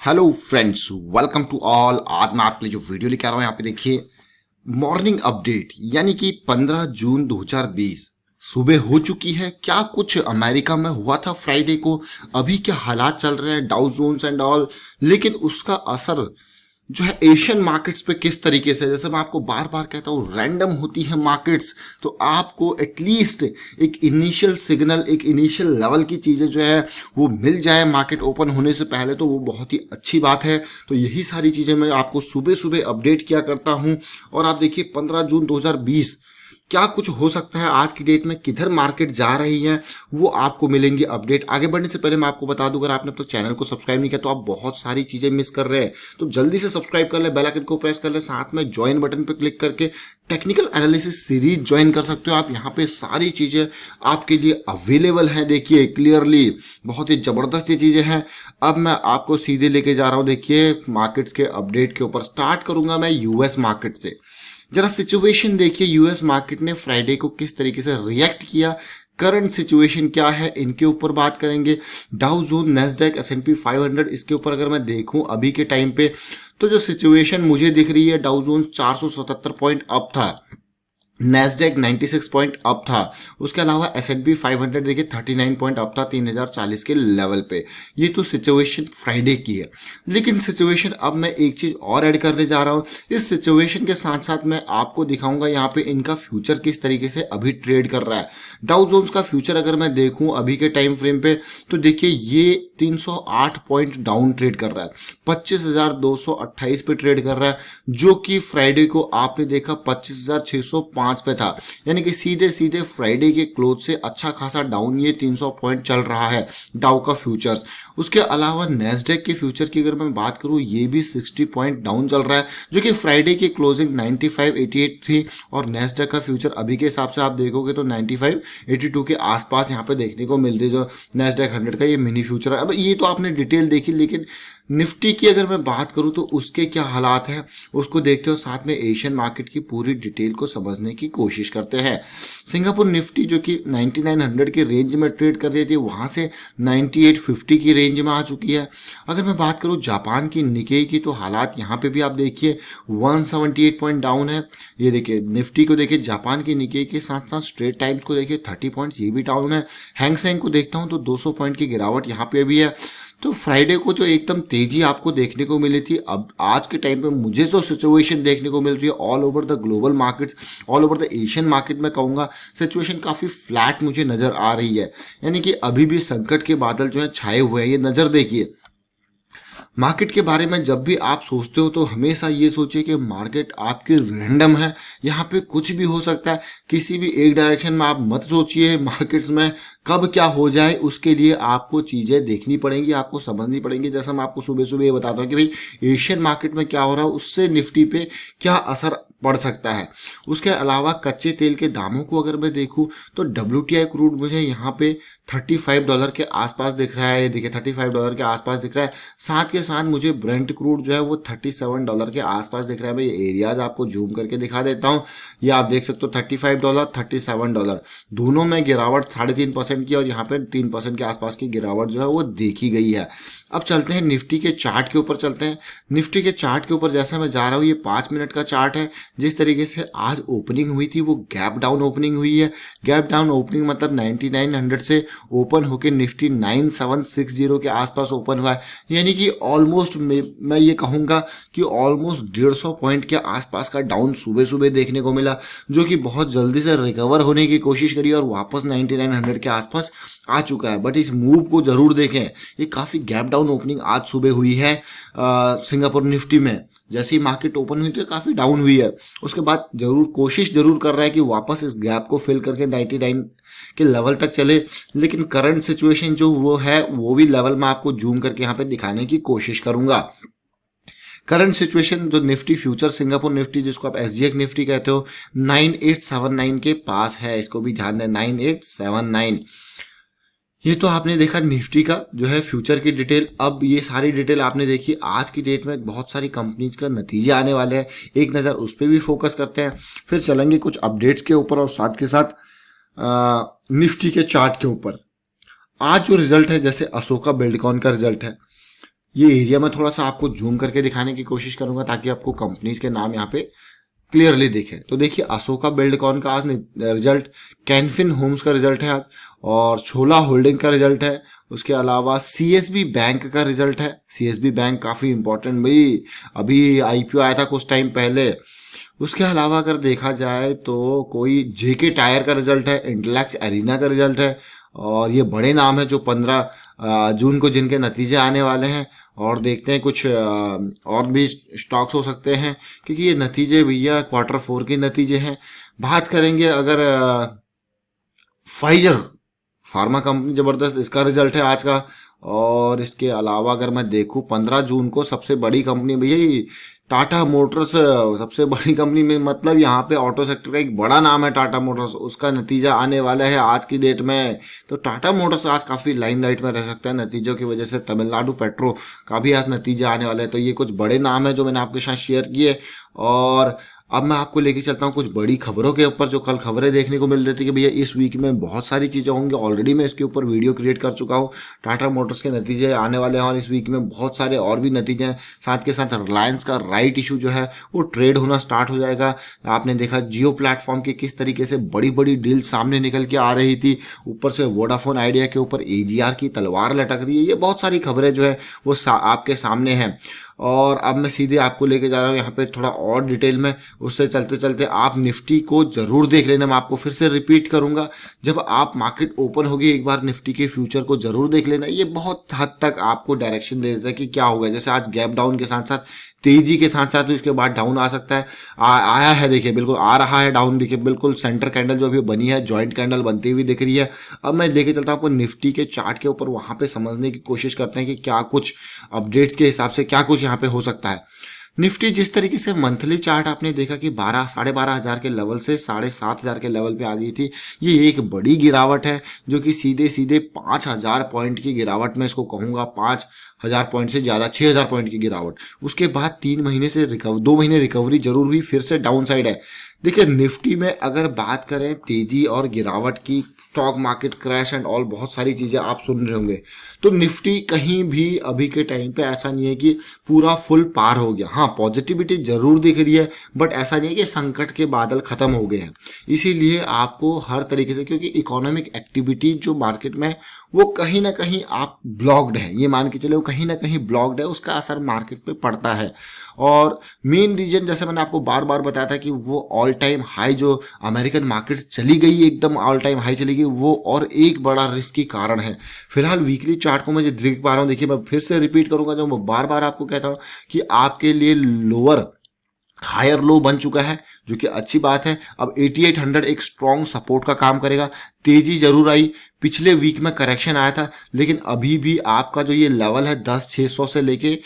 Hello friends, welcome to all. आज मैं आपके लिए जो वीडियो लेके आ रहा हूँ, यहाँ पे देखिए मॉर्निंग अपडेट यानी कि 15 जून 2020 सुबह हो चुकी है। क्या कुछ अमेरिका में हुआ था फ्राइडे को, अभी क्या हालात चल रहे हैं डाउ जोन्स एंड ऑल, लेकिन उसका असर जो है एशियन मार्केट्स पे किस तरीके से, जैसे मैं आपको बार बार कहता हूँ रैंडम होती है मार्केट्स, तो आपको एटलीस्ट एक इनिशियल सिग्नल, एक इनिशियल लेवल की चीज़ें जो है वो मिल जाए मार्केट ओपन होने से पहले, तो वो बहुत ही अच्छी बात है। तो यही सारी चीज़ें मैं आपको सुबह सुबह अपडेट किया करता हूँ। और आप देखिए 15 जून 2020 क्या कुछ हो सकता है आज की डेट में, किधर मार्केट जा रही है, वो आपको मिलेंगे अपडेट। आगे बढ़ने से पहले मैं आपको बता दूं, अगर आपने अब तक चैनल को सब्सक्राइब नहीं किया तो आप बहुत सारी चीजें मिस कर रहे हैं, तो जल्दी से सब्सक्राइब कर ले, बेल आइकन को प्रेस कर ले, साथ में ज्वाइन बटन पर क्लिक करके टेक्निकल एनालिसिस सीरीज ज्वाइन कर सकते हो आप। यहाँ पे सारी चीजें आपके लिए अवेलेबल हैं, देखिए क्लियरली, बहुत ही जबरदस्त ये चीजें हैं। अब मैं आपको सीधे लेके जा रहा हूँ, देखिए मार्केट्स के अपडेट के ऊपर। स्टार्ट करूंगा मैं यूएस मार्केट से। जरा सिचुएशन देखिए, यूएस मार्केट ने फ्राइडे को किस तरीके से रिएक्ट किया, करंट सिचुएशन क्या है, इनके ऊपर बात करेंगे। डाउ जोन, नैस्डैक, एसएनपी 500, इसके ऊपर अगर मैं देखूं अभी के टाइम पे, तो जो सिचुएशन मुझे दिख रही है, डाउ जोन 477 पॉइंट अप था, नैस्डैक 96 पॉइंट अप था। उसके अलावा एसएनपी 500 देखिए 39 पॉइंट अप था 3040 के लेवल पे। ये तो सिचुएशन फ्राइडे की है। लेकिन सिचुएशन अब मैं एक चीज़ और ऐड करने जा रहा हूँ। इस सिचुएशन के साथ साथ मैं आपको दिखाऊंगा यहाँ पे इनका फ्यूचर किस तरीके से अभी ट्रेड कर रहा है। डाउ जोन्स का फ्यूचर अगर मैं देखूँ अभी के टाइम फ्रेम पे, तो देखिए ये 308 पॉइंट डाउन ट्रेड कर रहा है, 25,228 पे ट्रेड कर रहा है, जो कि फ्राइडे को आपने देखा 25,605 पे था। यानी कि सीधे सीधे फ्राइडे के क्लोज से अच्छा खासा डाउन ये 300 पॉइंट चल रहा है डाउ का फ्यूचर्स। उसके अलावा नैस्डैक के फ्यूचर की अगर मैं बात करूं, ये भी 60 पॉइंट डाउन चल रहा है, जो कि फ्राइडे की क्लोजिंग 95.88 थी। और नैस्डैक का फ्यूचर अभी के हिसाब से आप देखोगे तो 95.82 के आसपास यहाँ पे देखने को मिल रही है, जो नैस्डैक 100 का ये मिनी फ्यूचर है। अब ये तो आपने डिटेल देखी, लेकिन निफ्टी की अगर मैं बात करूं तो उसके क्या हालात हैं उसको देखते हो, साथ में एशियन मार्केट की पूरी डिटेल को समझने की कोशिश करते हैं। सिंगापुर निफ्टी जो कि 9900 के रेंज में ट्रेड कर रही थी, वहां से 9850 की रेंज में आ चुकी है। अगर मैं बात करूं जापान की निकेई की, तो हालात यहाँ पे भी आप देखिए 178 पॉइंट डाउन है। ये देखिए निफ्टी को देखिए, जापान की निकेई के साथ साथ स्ट्रेट टाइम्स को देखिए 30 पॉइंट्स ये भी डाउन है। हैंग सेंग को देखता हूँ तो 200 पॉइंट की गिरावट यहाँ पे भी है। तो फ्राइडे को जो एकदम तेजी आपको देखने को मिली थी, अब आज के टाइम पे मुझे जो सिचुएशन देखने को मिल रही है all over the global markets, all over the Asian market में कहूँगा, सिचुएशन काफ़ी फ्लैट मुझे नज़र आ रही है। यानी कि अभी भी संकट के बादल जो है छाए हुए हैं। ये नज़र देखिए, मार्केट के बारे में जब भी आप सोचते हो तो हमेशा ये सोचिए कि मार्केट आपकी रैंडम है, यहाँ पे कुछ भी हो सकता है। किसी भी एक डायरेक्शन में आप मत सोचिए मार्केट्स में कब क्या हो जाए, उसके लिए आपको चीज़ें देखनी पड़ेंगी, आपको समझनी पड़ेंगी। जैसा मैं आपको सुबह सुबह ये बताता हूँ कि भाई एशियन मार्केट में क्या हो रहा है, उससे निफ्टी पे क्या असर पड़ सकता है। उसके अलावा कच्चे तेल के दामों को अगर मैं देखूं तो WTI क्रूड मुझे यहाँ पे $35 के आसपास दिख रहा है। ये देखिए $35 के आसपास दिख रहा है। साथ के साथ मुझे ब्रेंट क्रूड जो है वो $37 के आसपास दिख रहा है। मैं ये एरियाज आपको जूम करके दिखा देता हूँ। ये आप देख सकते हो $35, $37, दोनों में गिरावट 3.5% की, और यहाँ पे 3% के आसपास की गिरावट जो है वो देखी गई है। अब चलते हैं निफ्टी के चार्ट के ऊपर चलते हैं। निफ्टी के चार्ट के ऊपर जैसा मैं जा रहा हूँ, ये 5 मिनट का चार्ट है। जिस तरीके से आज ओपनिंग हुई थी वो गैप डाउन ओपनिंग हुई है। गैप डाउन ओपनिंग मतलब 9900 से ओपन होकर निफ्टी 9760 के आसपास ओपन हुआ है। यानी कि ऑलमोस्ट मैं ये कहूँगा कि ऑलमोस्ट 150 पॉइंट के आसपास का डाउन सुबह सुबह देखने को मिला, जो कि बहुत जल्दी से रिकवर होने की कोशिश करी और वापस 9900 के आसपास आ चुका है। बट इस मूव को जरूर देखें, ये काफ़ी गैप डाउन ओपनिंग आज सुबह हुई है सिंगापुर निफ्टी में। जैसे ही मार्केट ओपन हुई तो काफ़ी डाउन हुई है, उसके बाद कोशिश जरूर कर रहा है कि वापस इस गैप को फिल करके 99 के लेवल तक चले। लेकिन करंट सिचुएशन जो वो है, वो भी लेवल मैं आपको जूम करके यहाँ पे दिखाने की कोशिश करूंगा। करंट सिचुएशन जो निफ्टी फ्यूचर सिंगापुर निफ्टी, जिसको आप SGX निफ्टी कहते हो, 9879 के पास है। इसको भी ध्यान दें, 9879। ये तो आपने देखा निफ्टी का जो है फ्यूचर की डिटेल। अब ये सारी डिटेल आपने देखी, आज की डेट में बहुत सारी कंपनीज का नतीजे आने वाले हैं, एक नज़र उस पर भी फोकस करते हैं। फिर चलेंगे कुछ अपडेट्स के ऊपर और साथ के साथ निफ्टी के चार्ट के ऊपर। आज जो रिजल्ट है, जैसे अशोका बिल्डकॉन का रिजल्ट है, ये एरिया मैं थोड़ा सा आपको जूम करके दिखाने की कोशिश करूंगा ताकि आपको कंपनीज के नाम यहाँ पे क्लियरली दिखे। तो देखिए अशोका बिल्डकॉन का आज रिजल्ट, कैनफिन होम्स का रिजल्ट है आज, और छोला होल्डिंग का रिजल्ट है। उसके अलावा सीएसबी बैंक का रिजल्ट है। सीएसबी बैंक काफ़ी इंपॉर्टेंट भाई, अभी आईपीओ आया था कुछ टाइम पहले। उसके अलावा अगर देखा जाए तो कोई जेके टायर का रिजल्ट है, इंटेलेक्स एरिना का रिजल्ट है, और ये बड़े नाम है जो 15 जून को जिनके नतीजे आने वाले हैं। और देखते हैं कुछ और भी स्टॉक्स हो सकते हैं, क्योंकि ये नतीजे भैया Q4 के नतीजे हैं। बात करेंगे अगर फाइजर फार्मा कंपनी, जबरदस्त, इसका रिजल्ट है आज का। और इसके अलावा अगर मैं देखूं 15 जून को सबसे बड़ी कंपनी भैया ये टाटा मोटर्स, सबसे बड़ी कंपनी में मतलब यहाँ पे ऑटो सेक्टर का एक बड़ा नाम है टाटा मोटर्स, उसका नतीजा आने वाला है आज की डेट में। तो टाटा मोटर्स आज काफ़ी लाइमलाइट में रह सकता है नतीजों की वजह से। तमिलनाडु पेट्रो का भी आज नतीजा आने वाला है। तो ये कुछ बड़े नाम है जो मैंने आपके साथ शेयर किए। और अब मैं आपको लेके चलता हूँ कुछ बड़ी खबरों के ऊपर जो कल खबरें देखने को मिल रही थी कि भैया इस वीक में बहुत सारी चीज़ें होंगी। ऑलरेडी मैं इसके ऊपर वीडियो क्रिएट कर चुका हूँ। टाटा मोटर्स के नतीजे आने वाले हैं और इस वीक में बहुत सारे और भी नतीजे हैं। साथ के साथ रिलायंस का राइट इशू जो है वो ट्रेड होना स्टार्ट हो जाएगा। आपने देखा जियो प्लेटफॉर्म की किस तरीके से बड़ी बड़ी डील सामने निकल के आ रही थी, ऊपर से वोडाफोन आइडिया के ऊपर एजीआर की तलवार लटक रही है। ये बहुत सारी खबरें जो है वो आपके सामने हैं। और अब मैं सीधे आपको लेके जा रहा हूँ यहाँ पे थोड़ा और डिटेल में। उससे चलते चलते आप निफ्टी को ज़रूर देख लेना। मैं आपको फिर से रिपीट करूँगा, जब आप मार्केट ओपन होगी एक बार निफ्टी के फ्यूचर को ज़रूर देख लेना। ये बहुत हद तक आपको डायरेक्शन दे देता है कि क्या होगा। जैसे आज गैप डाउन के साथ साथ तेजी के साथ साथ उसके बाद डाउन आ सकता है। आया है, देखिए बिल्कुल आ रहा है डाउन, देखिए बिल्कुल सेंटर कैंडल जो अभी बनी है जॉइंट कैंडल बनती हुई दिख रही है। अब मैं लेके चलता हूँ आपको निफ्टी के चार्ट के ऊपर, वहाँ पे समझने की कोशिश करते हैं कि क्या कुछ अपडेट्स के हिसाब से क्या कुछ यहाँ पे हो सकता है। निफ्टी जिस तरीके से मंथली चार्ट आपने देखा कि 12-12,500 के लेवल से 7,500 के लेवल पे आ गई थी, ये एक बड़ी गिरावट है जो कि सीधे सीधे 5,000 पॉइंट की गिरावट मैं इसको कहूँगा। 5,000 पॉइंट से ज़्यादा 6,000 पॉइंट की गिरावट। उसके बाद 3 महीने से 2 महीने रिकवरी जरूर हुई, फिर से डाउन साइड है। देखिए निफ्टी में अगर बात करें तेजी और गिरावट की, stock market crash and all बहुत सारी चीज़ें आप सुन रहे होंगे, तो निफ्टी कहीं भी अभी के टाइम पे ऐसा नहीं है कि पूरा फुल पार हो गया। हाँ, पॉजिटिविटी जरूर दिख रही है, बट ऐसा नहीं है कि संकट के बादल खत्म हो गए हैं। इसीलिए आपको हर तरीके से, क्योंकि इकोनॉमिक एक्टिविटी जो मार्केट में वो कहीं ना कहीं आप ब्लॉक्ड है, ये मान के चले वो कहीं ना कहीं ब्लॉक्ड है, उसका असर मार्केट पे पड़ता है। और मेन रीजन जैसे मैंने आपको बार बार बताया था कि वो ऑल टाइम हाई जो अमेरिकन मार्केट चली गई, एकदम ऑल टाइम हाई चली गई, वो और एक बड़ा रिस्क की कारण है। फिलहाल वीकली चार्ट को मैं देख पा रहा हूँ, देखिए मैं फिर से रिपीट करूंगा जो मैं बार बार आपको कहता हूँ कि आपके लिए लोअर हायर लो बन चुका है, जो कि अच्छी बात है। अब 8800 एक स्ट्रॉन्ग सपोर्ट का काम करेगा। तेजी जरूर आई, पिछले वीक में करेक्शन आया था, लेकिन अभी भी आपका जो ये लेवल है 10,600 से लेके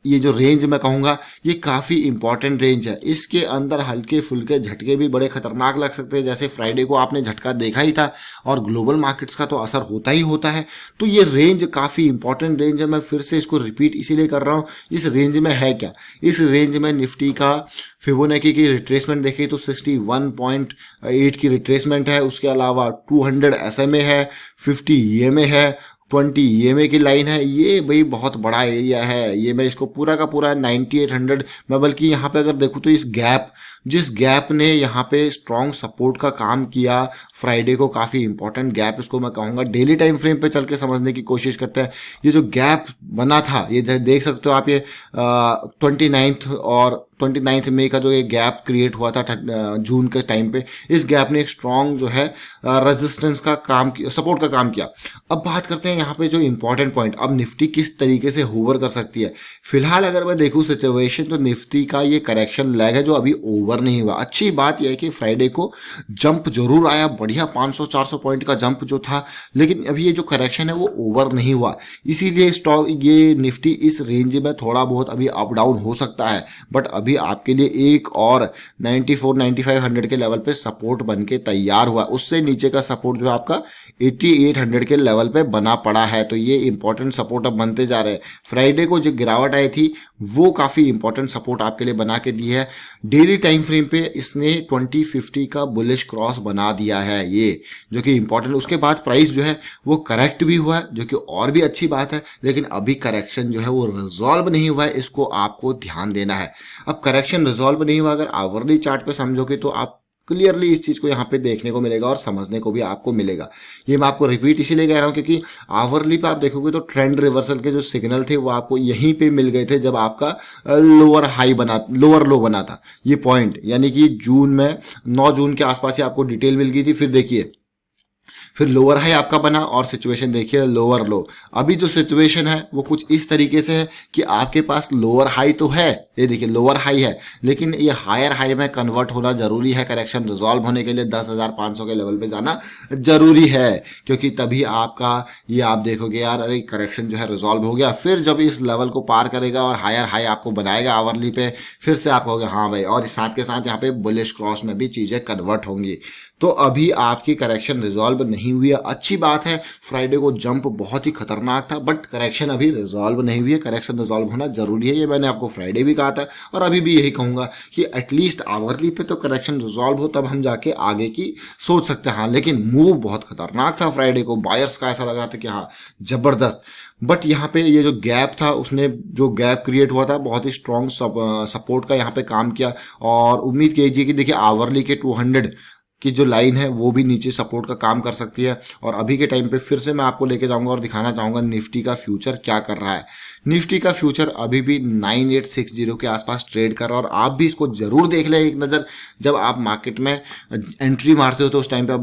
ये जो रेंज मैं कहूँगा ये काफ़ी इंपॉर्टेंट रेंज है। इसके अंदर हल्के फुल्के झटके भी बड़े खतरनाक लग सकते हैं, जैसे फ्राइडे को आपने झटका देखा ही था। और ग्लोबल मार्केट्स का तो असर होता ही होता है। तो ये रेंज काफ़ी इंपॉर्टेंट रेंज है। मैं फिर से इसको रिपीट इसीलिए कर रहा हूँ, इस रेंज में है क्या। इस रेंज में निफ्टी का फिबोनाची की रिट्रेसमेंट देखिए तो 61.8 की रिट्रेसमेंट है। उसके अलावा 200 SMA है, 50 EMA है, 20 EMA की लाइन है। ये भाई बहुत बड़ा एरिया है। ये मैं इसको पूरा का पूरा 9800, मैं बल्कि यहाँ पे अगर देखूँ तो इस गैप, जिस गैप ने यहाँ पे स्ट्रॉन्ग सपोर्ट का काम किया फ्राइडे को, काफ़ी इंपॉर्टेंट गैप इसको मैं कहूँगा। डेली टाइम फ्रेम पे चल के समझने की कोशिश करते हैं। ये जो गैप बना था, ये देख सकते हो आप, ये 29 और 29 मई का जो ये गैप क्रिएट हुआ था जून के टाइम पे, इस गैप ने एक स्ट्रॉन्ग जो है रेजिस्टेंस का काम किया, सपोर्ट का काम किया। अब बात करते हैं यहाँ पे जो इंपॉर्टेंट पॉइंट, अब निफ्टी किस तरीके से होवर कर सकती है। फिलहाल अगर मैं देखूँ सिचुएशन, तो निफ्टी का ये करेक्शन लैग है जो अभी ओवर नहीं हुआ। अच्छी बात यह है कि फ्राइडे को जंप जरूर आया, बढ़िया 500-400 पॉइंट का जंप जो था, लेकिन अभी ये जो करेक्शन है वो ओवर नहीं हुआ। इसीलिए स्टॉक ये निफ्टी इस रेंज में थोड़ा बहुत अभी अप डाउन हो सकता है, बट अभी आपके लिए एक और 94-9500 के लेवल पे सपोर्ट बन के तैयार हुआ। उससे नीचे का सपोर्ट जो है आपका 8800 के लेवल पे बना पड़ा है। तो ये इंपॉर्टेंट सपोर्ट अब बनते जा रहे हैं। फ्राइडे को जो गिरावट आई थी वो काफ़ी इंपॉर्टेंट सपोर्ट आपके लिए बना के दी है। डेली टाइम फ्रेम पे इसने 2050 का बुलिश क्रॉस बना दिया है, ये जो कि इंपॉर्टेंट। उसके बाद प्राइस जो है वो करेक्ट भी हुआ है, जो कि और भी अच्छी बात है। लेकिन अभी करेक्शन जो है वो रिजॉल्व नहीं हुआ है, इसको आपको ध्यान देना है। अब करेक्शन रिजॉल्व नहीं हुआ, अगर आवरली चार्ट पे समझोगे तो आप क्लियरली इस चीज को यहाँ पे देखने को मिलेगा और समझने को भी आपको मिलेगा। ये मैं आपको रिपीट इसीलिए कह रहा हूँ क्योंकि आवरली पे आप देखोगे तो ट्रेंड रिवर्सल के जो सिग्नल थे वो आपको यहीं पे मिल गए थे जब आपका लोअर लो बना था। ये पॉइंट यानी कि जून में 9 जून के आसपास ही आपको डिटेल मिल गई थी। फिर देखिए फिर लोअर हाई आपका बना और सिचुएशन देखिए लोअर लो। अभी जो सिचुएशन है वो कुछ इस तरीके से है कि आपके पास लोअर हाई तो है, ये देखिए लोअर हाई है, लेकिन ये हायर हाई में कन्वर्ट होना जरूरी है। करेक्शन रिजॉल्व होने के लिए 10,500 के लेवल पे जाना जरूरी है, क्योंकि तभी आपका ये आप देखोगे यार अरे करेक्शन जो है रिजॉल्व हो गया। फिर जब इस लेवल को पार करेगा और हायर हाई आपको बनाएगा आवरली पे, फिर से आप कहोगे हाँ भाई, और साथ के साथ यहाँ पे बुलिश क्रॉस में भी चीजें कन्वर्ट होंगी। तो अभी आपकी करेक्शन रिजॉल्व नहीं हुई है, अच्छी बात है। फ्राइडे को जंप बहुत ही खतरनाक था, बट करेक्शन अभी रिजॉल्व नहीं हुई है। करेक्शन रिजॉल्व होना जरूरी है, ये मैंने आपको फ्राइडे भी कहा था और अभी भी यही कहूंगा कि एटलीस्ट आवरली पे तो करेक्शन रिजॉल्व हो, तब हम जाके आगे की सोच सकते हैं। हाँ, लेकिन मूव बहुत खतरनाक था फ्राइडे को, बायर्स का ऐसा लग रहा था कि हाँ जबरदस्त। बट यहाँ पे ये जो गैप था, उसने जो गैप क्रिएट हुआ था बहुत ही स्ट्रॉन्ग सपोर्ट का यहाँ पे काम किया। और उम्मीद कीजिए कि देखिए आवरली के 200 की जो लाइन है वो भी नीचे सपोर्ट का काम कर सकती है। और अभी के टाइम पे फिर से मैं आपको लेके जाऊंगा और दिखाना चाहूंगा निफ्टी का फ्यूचर क्या कर रहा है। निफ्टी का फ्यूचर अभी भी 9860 के आसपास ट्रेड कर रहा है, और आप भी इसको जरूर देख लें एक नज़र जब आप मार्केट में एंट्री मारते हो तो उस टाइम पे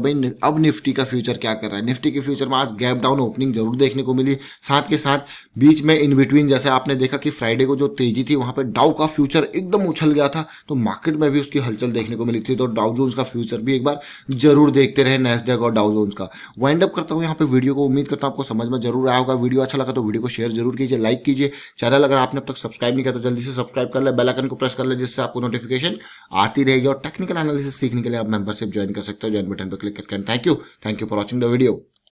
अब निफ्टी का फ्यूचर क्या कर रहा है। निफ्टी के फ्यूचर में आज गैप डाउन ओपनिंग जरूर देखने को मिली, साथ के साथ बीच में इन बिटवीन जैसे आपने देखा कि फ्राइडे को जो तेजी थी वहां पे डाउ का फ्यूचर एकदम उछल गया था, तो मार्केट में भी उसकी हलचल देखने को मिली थी। तो डाउ जोन्स का फ्यूचर भी एक बार जरूर देखते रहे, नैस्डैक और डाउ जोन्स का। वाइंड अप करता हूं यहाँ पे वीडियो को, उम्मीद करता हूं आपको समझ में जरूर आया होगा। वीडियो अच्छा लगा तो वीडियो को शेयर जरूर कीजिए, लाइक कीजिए। चैनल अगर आपने अब तक सब्सक्राइब नहीं किया तो जल्दी से सब्सक्राइब कर ले, बेल आइकन को प्रेस कर ले, जिससे आपको नोटिफिकेशन आती रहेगी। और टेक्निकल एनालिसिस सीखने के लिए आप मेंबरशिप ज्वाइन कर सकते हो, ज्वाइन बटन पर क्लिक करके। Thank you for watching the video.